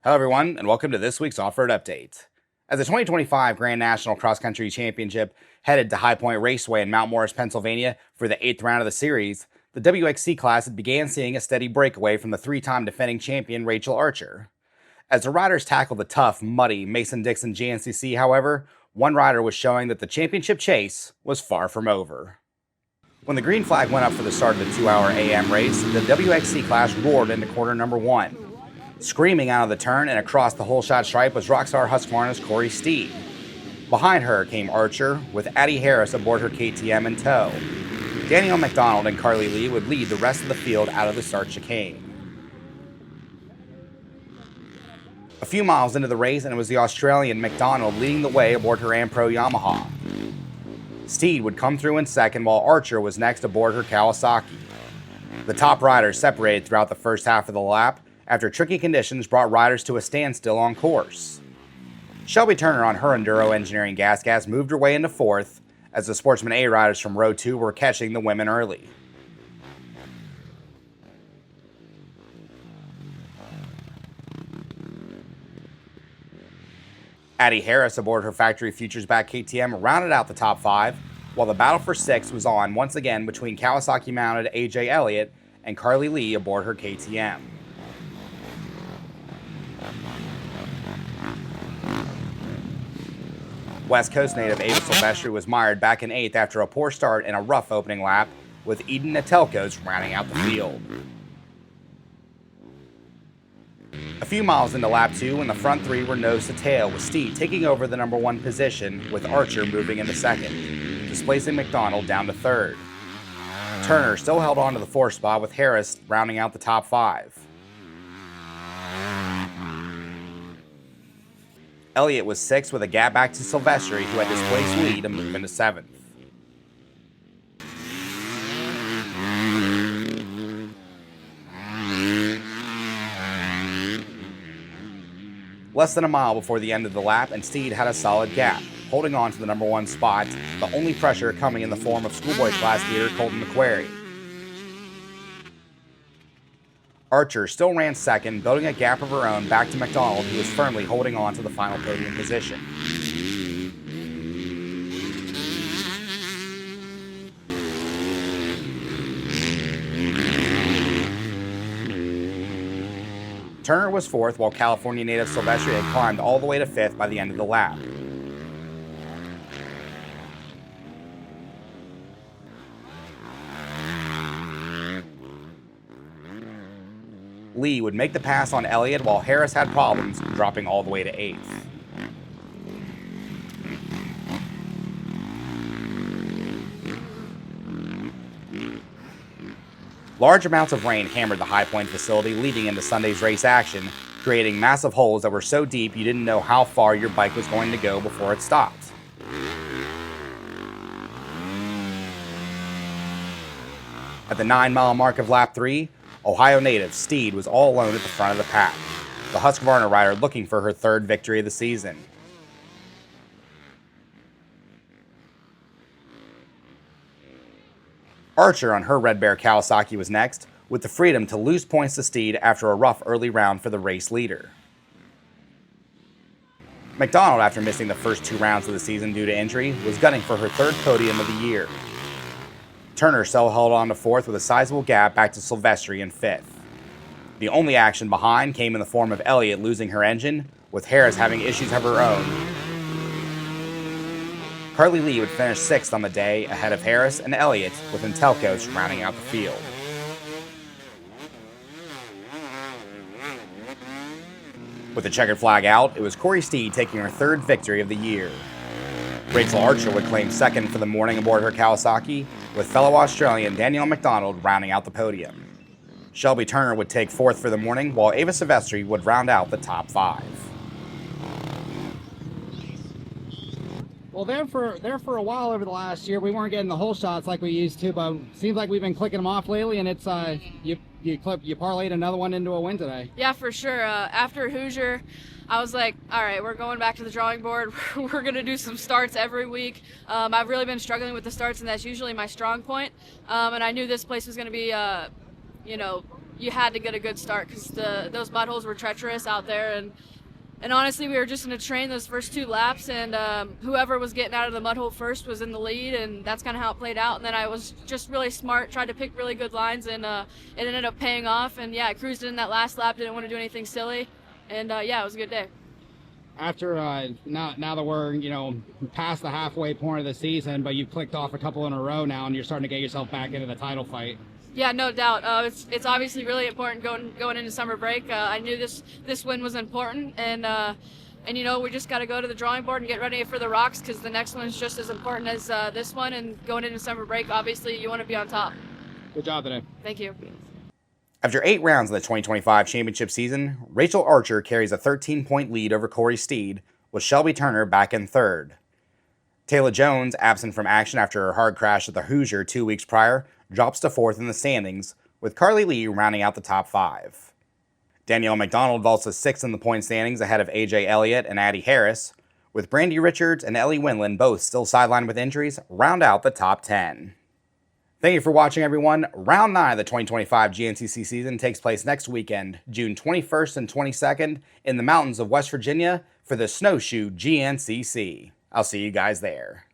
Hello everyone, and welcome to this week's Offroad Update. As the 2025 Grand National Cross Country Championship headed to High Point Raceway in Mount Morris, Pennsylvania for the 8th round of the series, the WXC class began seeing a steady breakaway from the three-time defending champion Rachel Archer. As the riders tackled the tough, muddy Mason-Dixon GNCC, however, one rider was showing that the championship chase was far from over. When the green flag went up for the start of the 2-hour AM race, the WXC class roared into quarter number 1. Screaming out of the turn and across the whole shot stripe was Rockstar Husqvarna's Corey Steed. Behind her came Archer, with Addie Harris aboard her KTM in tow. Danielle McDonald and Carly Lee would lead the rest of the field out of the start chicane. A few miles into the race, and it was the Australian McDonald leading the way aboard her Ampro Yamaha. Steed would come through in second, while Archer was next aboard her Kawasaki. The top riders separated throughout the first half of the lap, after tricky conditions brought riders to a standstill on course. Shelby Turner on her Enduro Engineering gas moved her way into fourth, as the Sportsman A riders from row 2 were catching the women early. Addie Harris aboard her Factory Futures back KTM rounded out the top 5, while the battle for 6th was on once again between Kawasaki-mounted AJ Elliott and Carly Lee aboard her KTM. West Coast native Ava Silvestri was mired back in 8th after a poor start and a rough opening lap, with Eden Netelkos rounding out the field. A few miles into lap 2, when the front 3 were nose to tail, with Steed taking over the number 1 position, with Archer moving into 2nd, displacing McDonald down to 3rd. Turner still held on to the 4th spot, with Harris rounding out the top 5. Elliott was 6th with a gap back to Silvestri, who had displaced Lee to move into 7th. Less than a mile before the end of the lap, and Steed had a solid gap, holding on to the number 1 spot, the only pressure coming in the form of schoolboy class leader Colton McQuarrie. Archer still ran 2nd, building a gap of her own back to McDonald, who was firmly holding on to the final podium position. Turner was 4th, while California native Silvestri had climbed all the way to 5th by the end of the lap. Lee would make the pass on Elliott, while Harris had problems, dropping all the way to 8th. Large amounts of rain hammered the High Point facility leading into Sunday's race action, creating massive holes that were so deep you didn't know how far your bike was going to go before it stopped. At the 9-mile mark of lap 3, Ohio native Steed was all alone at the front of the pack, the Husqvarna rider looking for her 3rd victory of the season. Archer on her Red Bear Kawasaki was next, with the freedom to lose points to Steed after a rough early round for the race leader. McDonald, after missing the first 2 rounds of the season due to injury, was gunning for her 3rd podium of the year. Turner still held on to 4th with a sizable gap back to Silvestri in 5th. The only action behind came in the form of Elliott losing her engine, with Harris having issues of her own. Carly Lee would finish 6th on the day, ahead of Harris and Elliott, with Netelkos rounding out the field. With the checkered flag out, it was Corey Steed taking her 3rd victory of the year. Rachel Archer would claim 2nd for the morning aboard her Kawasaki, with fellow Australian Danielle McDonald rounding out the podium. Shelby Turner would take 4th for the morning, while Ava Silvestri would round out the top 5. Well, there for a while over the last year, we weren't getting the whole shots like we used to, but it seems like we've been clicking them off lately, and it's you parlayed another one into a win today. Yeah, for sure. After Hoosier, I was like, all right, we're going back to the drawing board. We're going to do some starts every week. I've really been struggling with the starts, and that's usually my strong point. And I knew this place was going to be, you had to get a good start because those mud holes were treacherous out there, and honestly, we were just in a train those first 2 laps, and whoever was getting out of the mud hole first was in the lead, and that's kind of how it played out. And then I was just really smart, tried to pick really good lines, and it ended up paying off. And yeah, I cruised in that last lap, didn't want to do anything silly, and yeah, it was a good day. After now that we're past the halfway point of the season, but you've clicked off a couple in a row now, and you're starting to get yourself back into the title fight. Yeah, no doubt. It's obviously really important going into summer break. I knew this win was important, and we just got to go to the drawing board and get ready for the rocks because the next one is just as important as this one. And going into summer break, obviously, you want to be on top. Good job today. Thank you. After 8 rounds of the 2025 championship season, Rachel Archer carries a 13-point lead over Corey Steed, with Shelby Turner back in 3rd. Taylor Jones, absent from action after her hard crash at the Hoosier 2 weeks prior, drops to 4th in the standings, with Carly Lee rounding out the top 5. Danielle McDonald vaults to 6th in the point standings ahead of AJ Elliott and Addie Harris, with Brandy Richards and Ellie Winland both still sidelined with injuries, round out the top 10. Thank you for watching, everyone. Round 9 of the 2025 GNCC season takes place next weekend, June 21st and 22nd, in the mountains of West Virginia for the Snowshoe GNCC. I'll see you guys there.